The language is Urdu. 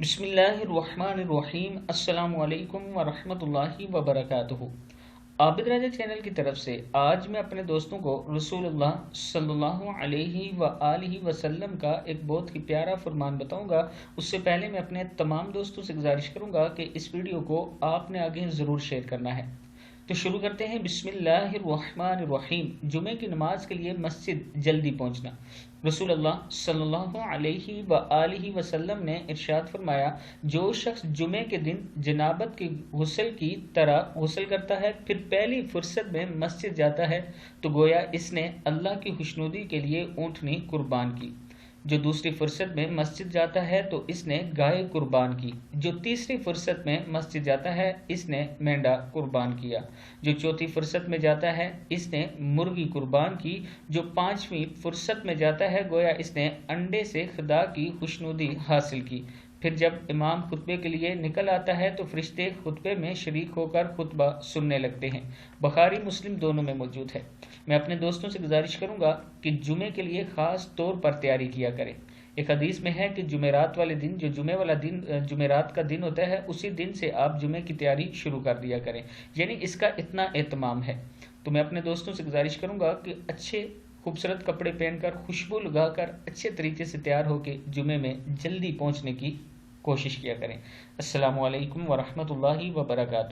بسم اللہ الرحمن الرحیم۔ السلام علیکم ورحمۃ اللہ وبرکاتہ۔ عابد راجہ چینل کی طرف سے آج میں اپنے دوستوں کو رسول اللہ صلی اللہ علیہ وآلہ وسلم کا ایک بہت ہی پیارا فرمان بتاؤں گا۔ اس سے پہلے میں اپنے تمام دوستوں سے گزارش کروں گا کہ اس ویڈیو کو آپ نے آگے ضرور شیئر کرنا ہے۔ تو شروع کرتے ہیں۔ بسم اللہ الرحمن الرحیم۔ جمعے کی نماز کے لیے مسجد جلدی پہنچنا۔ رسول اللہ صلی اللہ علیہ وآلہ وسلم نے ارشاد فرمایا، جو شخص جمعے کے دن جنابت کے غسل کی طرح غسل کرتا ہے پھر پہلی فرصت میں مسجد جاتا ہے تو گویا اس نے اللہ کی خوشنودی کے لیے اونٹنی قربان کی۔ جو دوسری فرصت میں مسجد جاتا ہے تو اس نے گائے قربان کی۔ جو تیسری فرصت میں مسجد جاتا ہے اس نے مینڈا قربان کیا۔ جو چوتھی فرصت میں جاتا ہے اس نے مرغی قربان کی۔ جو پانچویں فرصت میں جاتا ہے گویا اس نے انڈے سے خدا کی خوشنودی حاصل کی۔ پھر جب امام خطبے کے لیے نکل آتا ہے تو فرشتے خطبے میں شریک ہو کر خطبہ سننے لگتے ہیں۔ بخاری مسلم دونوں میں موجود ہے۔ میں اپنے دوستوں سے گزارش کروں گا کہ جمعے کے لیے خاص طور پر تیاری کیا کریں۔ ایک حدیث میں ہے کہ جمعرات والے دن، جو جمعے والا دن جمعرات کا دن ہوتا ہے، اسی دن سے آپ جمعے کی تیاری شروع کر دیا کریں، یعنی اس کا اتنا اہتمام ہے۔ تو میں اپنے دوستوں سے گزارش کروں گا کہ اچھے خوبصورت کپڑے پہن کر، خوشبو لگا کر، اچھے طریقے سے تیار ہو کے جمعے میں جلدی پہنچنے کی کوشش کیا کریں۔ السلام علیکم ورحمۃ اللہ وبرکاتہ۔